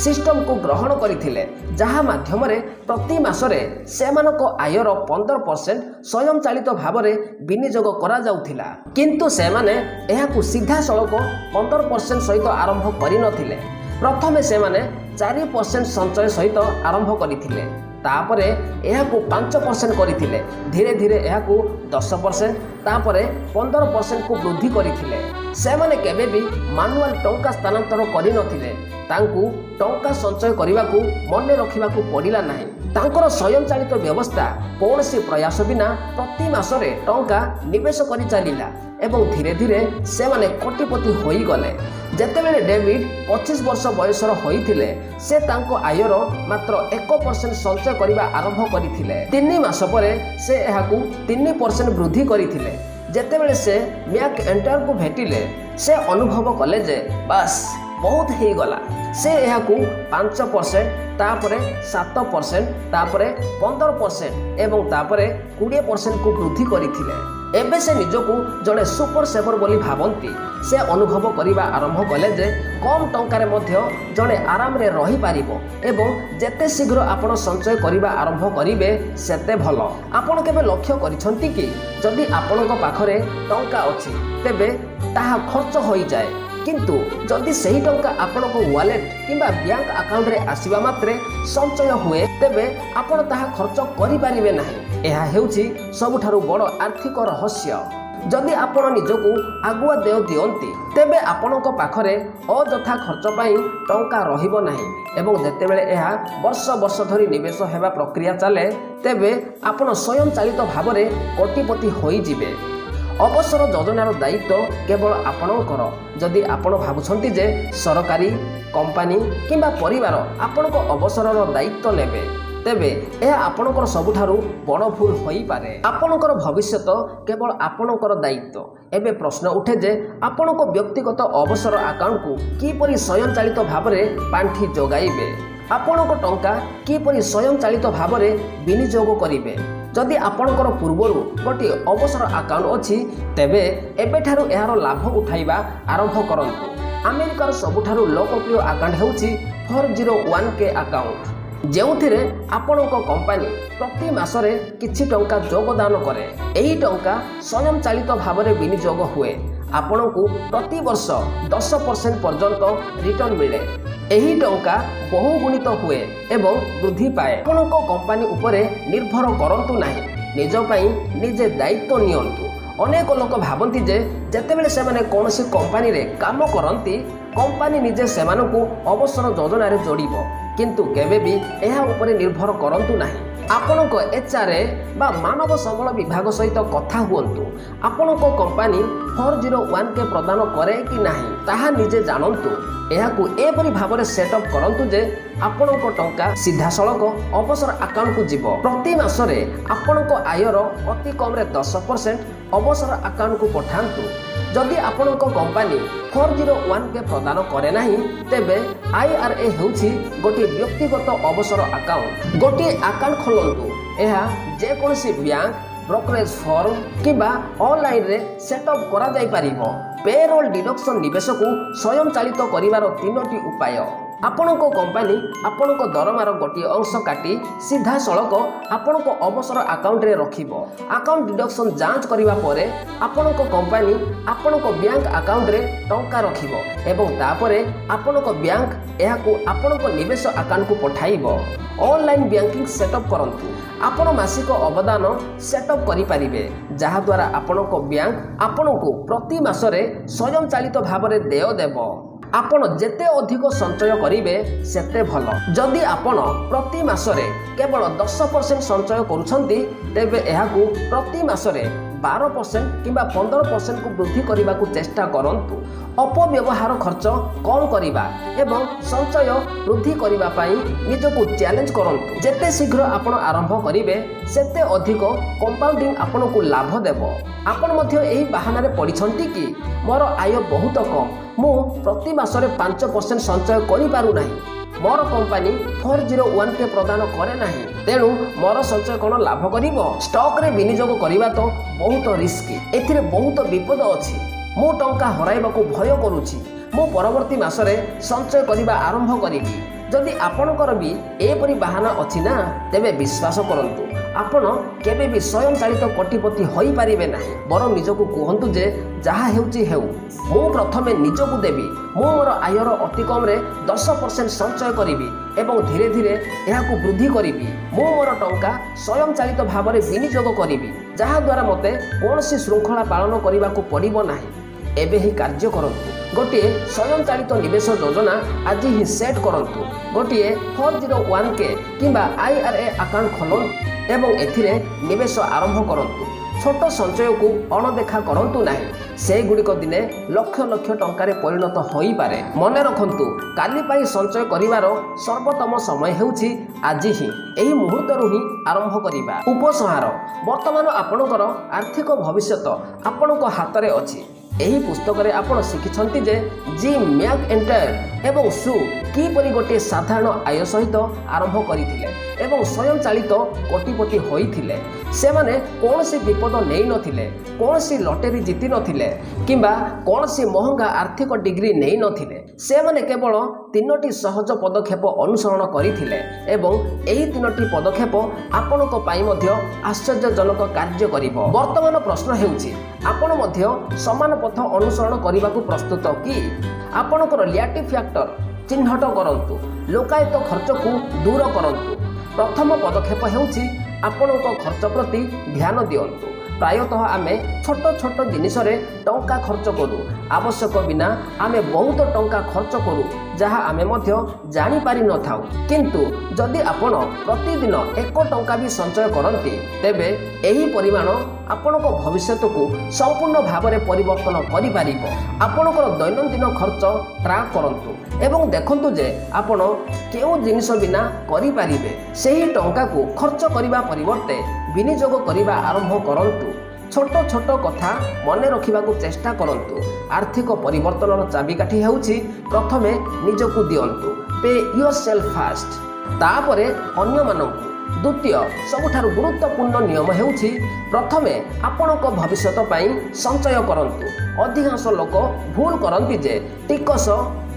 ସିଷ୍ଟମକୁ ଗ୍ରହଣ କରିଥିଲେ, ଯାହା ମାଧ୍ୟମରେ ପ୍ରତି ମାସରେ ସେମାନଙ୍କ ଆୟର 15% ସ୍ୱୟଂଚାଳିତ ଭାବରେ ବିନିଯୋଗ କରାଯାଉଥିଲା। କିନ୍ତୁ ସେମାନେ ଏହାକୁ ସିଧାସଳଖ 15% ସହିତ ଆରମ୍ଭ କରିନଥିଲେ। ପ୍ରଥମେ ସେମାନେ 4% ସଞ୍ଚୟ ସହିତ ଆରମ୍ଭ କରିଥିଲେ, ତାପରେ ଏହାକୁ 5% କରିଥିଲେ, ଧୀରେ ଧୀରେ ଏହାକୁ 10%, ତାପରେ 15%କୁ ବୃଦ୍ଧି କରିଥିଲେ। ସେମାନେ କେବେ ବି ମାନୁଆଲ ଟଙ୍କା ସ୍ଥାନାନ୍ତର କରିନଥିଲେ। ତାଙ୍କୁ ଟଙ୍କା ସଞ୍ଚୟ କରିବାକୁ ମନେ ରଖିବାକୁ ପଡ଼ିଲା ନାହିଁ। ତାଙ୍କର ସ୍ୱୟଂଚାଳିତ ବ୍ୟବସ୍ଥା କୌଣସି ପ୍ରୟାସ ବିନା ପ୍ରତି ମାସରେ ଟଙ୍କା ନିବେଶ କରି ଚାଲିଲା ଏବଂ ଧୀରେ ଧୀରେ ସେମାନେ କୋଟିପତି ହୋଇଗଲେ। ଯେତେବେଳେ ଡେଭିଡ୍ 25 ବର୍ଷ ବୟସର ହୋଇଥିଲେ ସେ ତାଙ୍କ ଆୟର ମାତ୍ର 1% ସଞ୍ଚୟ କରିବା ଆରମ୍ଭ କରିଥିଲେ। 3 ମାସ ପରେ ସେ ଏହାକୁ 3% ବୃଦ୍ଧି କରିଥିଲେ। ଯେତେବେଳେ ସେ ମ୍ୟାକ୍ଇଣ୍ଟାୟରଙ୍କୁ ଭେଟିଲେ ସେ ଅନୁଭବ କଲେ ଯେ ବାସ୍ ବହୁତ ହେଇଗଲା। ସେ ଏହାକୁ 5%, ତାପରେ 7%, ତାପରେ 15% ଏବଂ ତାପରେ 20%କୁ ବୃଦ୍ଧି କରିଥିଲେ। ଏବେ ସେ ନିଜକୁ ଜଣେ ସୁପର ସେଭର ବୋଲି ଭାବନ୍ତି। ସେ ଅନୁଭବ କରିବା ଆରମ୍ଭ କଲେ ଯେ କମ୍ ଟଙ୍କାରେ ମଧ୍ୟ ଜଣେ ଆରାମରେ ରହିପାରିବ ଏବଂ ଯେତେ ଶୀଘ୍ର ଆପଣ ସଞ୍ଚୟ କରିବା ଆରମ୍ଭ କରିବେ ସେତେ ଭଲ। ଆପଣ କେବେ ଲକ୍ଷ୍ୟ କରିଛନ୍ତି କି ଯଦି ଆପଣଙ୍କ ପାଖରେ ଟଙ୍କା ଅଛି ତେବେ ତାହା ଖର୍ଚ୍ଚ ହୋଇଯାଏ, କିନ୍ତୁ ଯଦି ସେହି ଟଙ୍କା ଆପଣଙ୍କ ୱାଲେଟ୍ କିମ୍ବା ବ୍ୟାଙ୍କ ଆକାଉଣ୍ଟରେ ଆସିବା ମାତ୍ରେ ସଞ୍ଚୟ ହୁଏ ତେବେ ଆପଣ ତାହା ଖର୍ଚ୍ଚ କରିପାରିବେ ନାହିଁ। ଏହା ହେଉଛି ସବୁଠାରୁ ବଡ଼ ଆର୍ଥିକ ରହସ୍ୟ। ଯଦି ଆପଣ ନିଜକୁ ଆଗୁଆ ଦେୟ ଦିଅନ୍ତି ତେବେ ଆପଣଙ୍କ ପାଖରେ ଅଯଥା ଖର୍ଚ୍ଚ ପାଇଁ ଟଙ୍କା ରହିବ ନାହିଁ ଏବଂ ଯେତେବେଳେ ଏହା ବର୍ଷ ବର୍ଷ ଧରି ନିବେଶ ହେବା ପ୍ରକ୍ରିୟା ଚାଲେ ତେବେ ଆପଣ ସ୍ୱୟଂଚାଳିତ ଭାବରେ କୋଟିପତି ହୋଇଯିବେ। ଅବସର ଯୋଜନାର ଦାୟିତ୍ୱ କେବଳ ଆପଣଙ୍କର। ଯଦି ଆପଣ ଭାବୁଛନ୍ତି ଯେ ସରକାରୀ କମ୍ପାନୀ କିମ୍ବା ପରିବାର ଆପଣଙ୍କ ଅବସରର ଦାୟିତ୍ୱ ନେବେ ତେବେ ଏହା ଆପଣଙ୍କର ସବୁଠାରୁ ବଡ଼ ଭୁଲ ହୋଇପାରେ। ଆପଣଙ୍କର ଭବିଷ୍ୟତ କେବଳ ଆପଣଙ୍କର ଦାୟିତ୍ୱ। ଏବେ ପ୍ରଶ୍ନ ଉଠେ ଯେ ଆପଣଙ୍କ ବ୍ୟକ୍ତିଗତ ଅବସର ଆକାଉଣ୍ଟକୁ କିପରି ସ୍ୱୟଂଚାଳିତ ଭାବରେ ପାଣ୍ଠି ଯୋଗାଇବେ। ଆପଣଙ୍କ ଟଙ୍କା କିପରି ସ୍ୱୟଂଚାଳିତ ଭାବରେ ବିନିଯୋଗ କରିବେ। ଯଦି ଆପଣଙ୍କର ପୂର୍ବରୁ ଗୋଟିଏ ଅବସର ଆକାଉଣ୍ଟ ଅଛି ତେବେ ଏବେଠାରୁ ଏହାର ଲାଭ ଉଠାଇବା ଆରମ୍ଭ କରନ୍ତୁ। ଆମେରିକାର ସବୁଠାରୁ ଲୋକପ୍ରିୟ ଆକାଉଣ୍ଟ ହେଉଛି 401k ଆକାଉଣ୍ଟ, ଯେଉଁଥିରେ ଆପଣଙ୍କ କମ୍ପାନୀ ପ୍ରତି ମାସରେ କିଛି ଟଙ୍କା ଯୋଗଦାନ କରେ। ଏହି ଟଙ୍କା ସ୍ୱୟଂଚାଳିତ ଭାବରେ ବିନିଯୋଗ ହୁଏ। ଆପଣଙ୍କୁ ପ୍ରତିବର୍ଷ 10% ପର୍ଯ୍ୟନ୍ତ ରିଟର୍ଣ୍ଣ ମିଳେ। ଏହି ଟଙ୍କା ବହୁଗୁଣିତ ହୁଏ ଏବଂ ବୃଦ୍ଧି ପାଏ। ଆପଣଙ୍କ କମ୍ପାନୀ ଉପରେ ନିର୍ଭର କରନ୍ତୁ ନାହିଁ, ନିଜ ପାଇଁ ନିଜେ ଦାୟିତ୍ୱ ନିଅନ୍ତୁ। ଅନେକ ଲୋକ ଭାବନ୍ତି ଯେ ଯେତେବେଳେ ସେମାନେ କୌଣସି କମ୍ପାନୀରେ କାମ କରନ୍ତି କମ୍ପାନୀ ନିଜେ ସେମାନଙ୍କୁ ଅବସର ଯୋଜନାରେ ଯୋଡ଼ିବ, କିନ୍ତୁ କେବେ ବି ଏହା ଉପରେ ନିର୍ଭର କରନ୍ତୁ ନାହିଁ। ଆପଣଙ୍କ HR ବା ମାନବ ସମ୍ବଳ ବିଭାଗ ସହିତ କଥା ହୁଅନ୍ତୁ। ଆପଣଙ୍କ କମ୍ପାନୀ 401k ପ୍ରଦାନ କରେ କି ନାହିଁ ତାହା ନିଜେ ଜାଣନ୍ତୁ। ଏହାକୁ ଏପରି ଭାବରେ ସେଟଅପ୍ କରନ୍ତୁ ଯେ ଆପଣଙ୍କ ଟଙ୍କା ସିଧାସଳଖ ଅବସର ଆକାଉଣ୍ଟକୁ ଯିବ। ପ୍ରତି ମାସରେ ଆପଣଙ୍କ ଆୟର ଅତି କମ୍ରେ 10% ଅବସର ଆକାଉଣ୍ଟକୁ ପଠାନ୍ତୁ। ଯଦି ଆପଣଙ୍କ କମ୍ପାନୀ 401k ପ୍ରଦାନ କରେ ନାହିଁ ତେବେ IRA ହେଉଛି ଗୋଟିଏ ବ୍ୟକ୍ତିଗତ ଅବସର ଆକାଉଣ୍ଟ। ଗୋଟିଏ ଆକାଉଣ୍ଟ ଖୋଲନ୍ତୁ। ଏହା ଯେକୌଣସି ବ୍ୟାଙ୍କ, ବ୍ରୋକରେଜ ଫର୍ମ କିମ୍ବା ଅନଲାଇନରେ ସେଟଅପ୍ କରାଯାଇପାରିବ। ପେରୋଲ ଡିଡକ୍ସନ ନିବେଶକୁ ସ୍ୱୟଂଚାଳିତ କରିବାର 3ଟି ଉପାୟ। ଆପଣଙ୍କ କମ୍ପାନୀ ଆପଣଙ୍କ ଦରମାର ଗୋଟିଏ ଅଂଶ କାଟି ସିଧାସଳଖ ଆପଣଙ୍କ ଅବସର ଆକାଉଣ୍ଟରେ ରଖିବ। ଆକାଉଣ୍ଟ ଡିଡକ୍ସନ ଯାଞ୍ଚ କରିବା ପରେ ଆପଣଙ୍କ କମ୍ପାନୀ ଆପଣଙ୍କ ବ୍ୟାଙ୍କ ଆକାଉଣ୍ଟରେ ଟଙ୍କା ରଖିବ ଏବଂ ତାପରେ ଆପଣଙ୍କ ବ୍ୟାଙ୍କ ଏହାକୁ ଆପଣଙ୍କ ନିବେଶ ଆକାଉଣ୍ଟକୁ ପଠାଇବ। ଅନଲାଇନ ବ୍ୟାଙ୍କିଂ ସେଟଅପ୍ କରନ୍ତୁ। ଆପଣ ମାସିକ ଅବଦାନ ସେଟଅପ୍ କରିପାରିବେ, ଯାହାଦ୍ୱାରା ଆପଣଙ୍କ ବ୍ୟାଙ୍କ ଆପଣଙ୍କୁ ପ୍ରତି ମାସରେ ସ୍ୱୟଂଚାଳିତ ଭାବରେ ଦେୟ ଦେବ। ଆପଣ ଯେତେ ଅଧିକ ସଞ୍ଚୟ କରିବେ ସେତେ ଭଲ। ଯଦି ଆପଣ ପ୍ରତି ମାସରେ କେବଳ 10% ସଞ୍ଚୟ କରୁଛନ୍ତି ତେବେ ଏହାକୁ ପ୍ରତି ମାସରେ 12% କିମ୍ବା 15%କୁ ବୃଦ୍ଧି କରିବାକୁ ଚେଷ୍ଟା କରନ୍ତୁ। ଅପବ୍ୟବହାର ଖର୍ଚ୍ଚ କମ୍ କରିବା ଏବଂ ସଞ୍ଚୟ ବୃଦ୍ଧି କରିବା ପାଇଁ ନିଜକୁ ଚ୍ୟାଲେଞ୍ଜ କରନ୍ତୁ। ଯେତେ ଶୀଘ୍ର ଆପଣ ଆରମ୍ଭ କରିବେ ସେତେ ଅଧିକ କମ୍ପାଉଣ୍ଡିଂ ଆପଣଙ୍କୁ ଲାଭ ଦେବ। ଆପଣ ମଧ୍ୟ ଏହି ବାହାନାରେ ପଡ଼ିଛନ୍ତି କି ମୋର ଆୟ ବହୁତ କମ୍, ମୁଁ ପ୍ରତି ମାସରେ 5% ସଞ୍ଚୟ କରିପାରୁନାହିଁ, ମୋର କମ୍ପାନୀ 401k ପ୍ରଦାନ କରେ ନାହିଁ, ତେଣୁ ମୋର ସଞ୍ଚୟ କ'ଣ ଲାଭ କରିବ? ଷ୍ଟକରେ ବିନିଯୋଗ କରିବା ତ ବହୁତ ରିସ୍କି, ଏଥିରେ ବହୁତ ବିପଦ ଅଛି। ମୁଁ ଟଙ୍କା ହରାଇବାକୁ ଭୟ କରୁଛି, ମୁଁ ପରବର୍ତ୍ତୀ ମାସରେ ସଞ୍ଚୟ କରିବା ଆରମ୍ଭ କରିବି। ଯଦି ଆପଣଙ୍କର ବି ଏପରି ବାହାନା ଅଛି ନା ତେବେ ବିଶ୍ୱାସ କରନ୍ତୁ ଆପଣ କେବେ ବି ସ୍ୱୟଂଚାଳିତ କୋଟିପତି ହୋଇପାରିବେ ନାହିଁ। ବରଂ ନିଜକୁ କୁହନ୍ତୁ ଯେ ଯାହା ହେଉଛି ହେଉ, ମୁଁ ପ୍ରଥମେ ନିଜକୁ ଦେବି। ମୁଁ ମୋର ଆୟର ଅତି କମ୍ରେ 10% ସଞ୍ଚୟ କରିବି ଏବଂ ଧୀରେ ଧୀରେ ଏହାକୁ ବୃଦ୍ଧି କରିବି। ମୁଁ ମୋର ଟଙ୍କା ସ୍ୱୟଂଚାଳିତ ଭାବରେ ବିନିଯୋଗ କରିବି, ଯାହାଦ୍ୱାରା ମୋତେ କୌଣସି ଶୃଙ୍ଖଳା ପାଳନ କରିବାକୁ ପଡ଼ିବ ନାହିଁ। ଏବେ ହିଁ କାର୍ଯ୍ୟ କରନ୍ତୁ। ଗୋଟିଏ ସ୍ୱୟଂଚାଳିତ ନିବେଶ ଯୋଜନା ଆଜି ହିଁ ସେଟ୍ କରନ୍ତୁ। ଗୋଟିଏ 401k କିମ୍ବା IRA ଆକାଉଣ୍ଟ ଖୋଲନ୍ତୁ ଏବଂ ଏଥିରେ ନିବେଶ ଆରମ୍ଭ କରନ୍ତୁ। ଛୋଟ ସଞ୍ଚୟକୁ ଅଣଦେଖା କରନ୍ତୁ ନାହିଁ, ସେଗୁଡ଼ିକ ଦିନେ ଲକ୍ଷ ଲକ୍ଷ ଟଙ୍କାରେ ପରିଣତ ହୋଇପାରେ। ମନେ ରଖନ୍ତୁ, କାଲି ପାଇଁ ସଞ୍ଚୟ କରିବାର ସର୍ବୋତ୍ତମ ସମୟ ହେଉଛି ଆଜି ହିଁ। ଏହି ମୁହୂର୍ତ୍ତରୁ ହିଁ ଆରମ୍ଭ କରିବା। ଉପସଂହାର, ବର୍ତ୍ତମାନ ଆପଣଙ୍କର ଆର୍ଥିକ ଭବିଷ୍ୟତ ଆପଣଙ୍କ ହାତରେ ଅଛି। ଏହି ପୁସ୍ତକରେ ଆପଣ ଶିଖିଛନ୍ତି ଯେ ଜିମ୍ ମ୍ୟାକ୍ଇଣ୍ଟାୟର ଏବଂ ସୁ କିପରି ଗୋଟିଏ ସାଧାରଣ ଆୟ ସହିତ ଆରମ୍ଭ କରିଥିଲେ ଏବଂ ସ୍ୱୟଂଚାଳିତ କୋଟିପତି ହୋଇଥିଲେ। ସେମାନେ କୌଣସି ବିପଦ ନେଇନଥିଲେ, କୌଣସି ଲଟେରୀ ଜିତି ନଥିଲେ କିମ୍ବା କୌଣସି ମହଙ୍ଗା ଆର୍ଥିକ ଡିଗ୍ରୀ ନେଇନଥିଲେ। ସେମାନେ କେବଳ 3ଟି ସହଜ ପଦକ୍ଷେପ ଅନୁସରଣ କରିଥିଲେ ଏବଂ ଏହି 3ଟି ପଦକ୍ଷେପ ଆପଣଙ୍କ ପାଇଁ ମଧ୍ୟ ଆଶ୍ଚର୍ଯ୍ୟଜନକ କାର୍ଯ୍ୟ କରିବ। ବର୍ତ୍ତମାନ ପ୍ରଶ୍ନ ହେଉଛି, ଆପଣ ମଧ୍ୟ ସମାନ ପଥ ଅନୁସରଣ କରିବାକୁ ପ୍ରସ୍ତୁତ କି? ଆପଣଙ୍କର ରିଆଲିଟି ଫ୍ୟାକ୍ଟର ଚିହ୍ନଟ କରନ୍ତୁ, ଲୋକାୟତ ଖର୍ଚ୍ଚକୁ ଦୂର କରନ୍ତୁ। ପ୍ରଥମ ପଦକ୍ଷେପ ହେଉଛି ଆପଣଙ୍କ ଖର୍ଚ୍ଚ ପ୍ରତି ଧ୍ୟାନ ଦିଅନ୍ତୁ। ପ୍ରାୟତଃ ଆମେ ଛୋଟ ଛୋଟ ଜିନିଷରେ ଟଙ୍କା ଖର୍ଚ୍ଚ କରୁ, ଆବଶ୍ୟକ ବିନା ଆମେ ବହୁତ ଟଙ୍କା ଖର୍ଚ୍ଚ କରୁ, ଯାହା ଆମେ ମଧ୍ୟ ଜାଣିପାରିନଥାଉ। କିନ୍ତୁ ଯଦି ଆପଣ ପ୍ରତିଦିନ 1 ଟଙ୍କା ବି ସଞ୍ଚୟ କରନ୍ତି ତେବେ ଏହି ପରିମାଣ ଆପଣଙ୍କ ଭବିଷ୍ୟତକୁ ସମ୍ପୂର୍ଣ୍ଣ ଭାବରେ ପରିବର୍ତ୍ତନ କରିପାରିବ। ଆପଣଙ୍କର ଦୈନନ୍ଦିନ ଖର୍ଚ୍ଚ ଟ୍ରାକ୍ କରନ୍ତୁ ଏବଂ ଦେଖନ୍ତୁ ଯେ ଆପଣ କେଉଁ ଜିନିଷ ବିନା କରିପାରିବେ। ସେହି ଟଙ୍କାକୁ ଖର୍ଚ୍ଚ କରିବା ପରିବର୍ତ୍ତେ ବିନିଯୋଗ କରିବା ଆରମ୍ଭ କରନ୍ତୁ। ଛୋଟ ଛୋଟ କଥା ମନେ ରଖିବାକୁ ଚେଷ୍ଟା କରନ୍ତୁ। ଆର୍ଥିକ ପରିବର୍ତ୍ତନର ଚାବିକାଠି ହେଉଛି ପ୍ରଥମେ ନିଜକୁ ଦିଅନ୍ତୁ, पे योरसेल्फ फास्ट तापरे अन्य मानकु द्वितीय सबुठारु गुरुत्वपूर्ण नियम हेउछि प्रथमे आपणक भविष्यत पई संचय करंतु अधिकांश लोक भूल करंती जे टिकस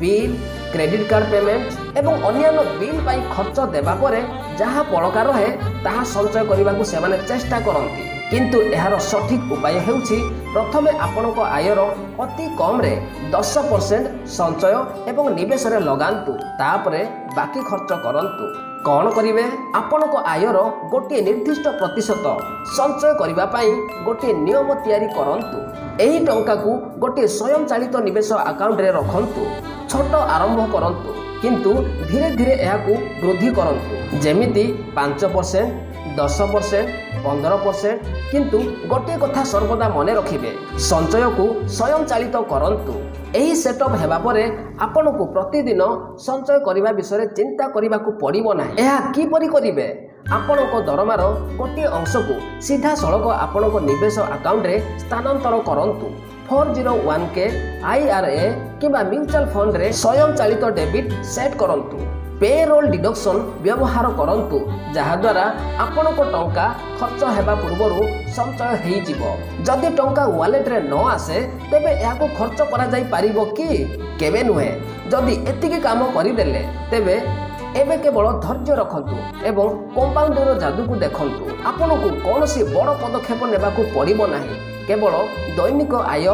बिल क्रेडिट कार्ड पेमेंट एवं अन्यान्य बिल पई खर्च देबा परे जहा बळका रहे ताहा संचय करबाकू सेमाने चेष्टा करंती किंतु एहार सठिक उपाय हेउछि प्रथमे आपणक आयर अति कम रे 10% संचय एवं निवेश रे लगांतु तापरे बाकी खर्च करंतु कौन करिवे आपणक आयर गोटे निर्दिष्ट प्रतिशत संचय करबा पई गोटे नियम तैयारी करंतु एही टंका को गोटे स्वयं चालित निवेश अकाउंट रे रखंतु छोट आरंभ करंतु किंतु धीरे धीरे एहाकू वृद्धि करंतु जेमिति 5% 10% 15% किंतु गोटे कथा सर्वदा मने रखिबे संचय को स्वयं चालित करंतु एही सेटअप हेबा परे आपनको प्रतिदिन संचय करबा विषय चिंता करबा को पड़िबो नाही एहा की परि करिवे आपनको दरमार गोटे अंश को सीधा सड़क आपनको निवेश अकाउंट रे स्थानांतर करंतु 401k IRA किबा म्यूचुअल फंड रे स्वयं चालित डेबिट सेट करंतु पेरोल डिडक्शन व्यवहार करंतु जहा द्वारा आपनको टंका खर्च हेबा पूर्वरु संचय हेई जिवो जदि टंका वॉलेट रे न आसे तेबे याको खर्च करा जाई पारिबो कि केबे नुहे जदि एतिकी काम करि देले तेबे एबे केवल धैर्य रखंतु एवं कंपाउंडर जादू को देखंतु आपनको कोनोसी बड़ पदक्षेप नेबाकू पड़िबो नाही केवल दैनिक आय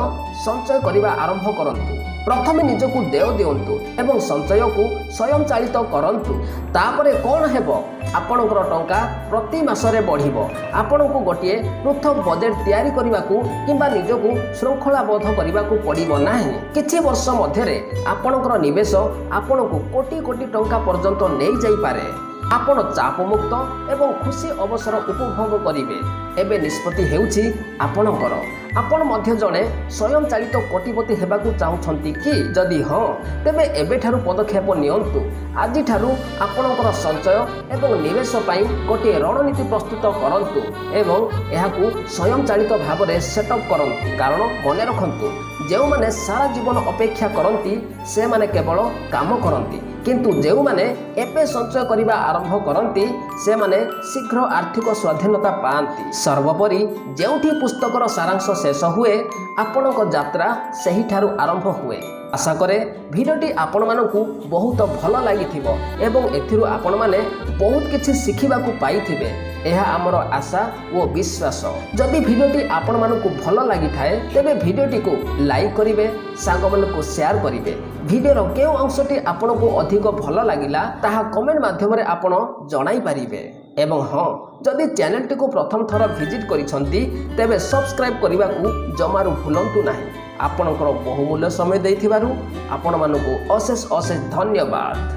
संचय करबा आरंभ करंतु प्रथमे निजकू देय दियंतु एवं संचय को स्वयं चालित करंतु तापरे कोन हेबो आपणकर टंका प्रति मासरे बढ़िबो आपणको गोटिए पृथक बजेट तैयारी करबाकू किंबा निजकू श्रृंखलाबद्ध करबाकू पड़िबो नाही किछि वर्ष मध्यरे आपणकर निवेश आपणको कोटी कोटी टंका पर्यंत नै जाई पारे आपण चाप मुक्त एवं खुशी अवसर उपभोग करिवे एबे निष्पत्ति हेउछि आपणकर आपण मध्य जणे स्वयं चालित कोटिपति हेबाकू चाहुछंती कि जदि हां तेबे एबे ठारू पदक्षेप नियंतु आजि ठारू आपणकर संचय एवं निवेश पई गोटे रणनीति प्रस्तुत करंतु एवं एहाकू स्वयं चालित भाव रे सेटअप करंतु कारण मने रखंतु जेउ माने सारा जीवन अपेक्षा करंती से माने केवल काम करंती किंतु जेउ माने एपे संचय करिबा आरंभ करंती से माने शीघ्र आर्थिक स्वाधीनता पांती सर्वोपरि जेउठी पुस्तकर सारांश शेष हुए आपणक यात्रा सही ठारू आरंभ हुए आशा करे भिडियोटी आपण मानकू बहुत भल लागिथिबो एवं एथिरु आपण माने बहुत किछि शिखिबाकू पाइथिबे एहा हमर आशा और विश्वास जदि भिडियोटी आपण मानकू भल लागि थाए तेबे भिडियोटी को लाइक करिवे सांग मानकू शेयर करिवे भिडियोर केउ अंशटी आपनको अधिक भल लागिला ताहा कमेंट माध्यम रे आपण जणाई पारिबे एवं हाँ जदि चैनल को प्रथम थर विजिट करिसंती तेबे सब्सक्राइब करने को जमारू भूलंतु नाही आपणकर बहुमूल्य समय देइथिबारु आपण मानकू अशेष अशेष धन्यवाद।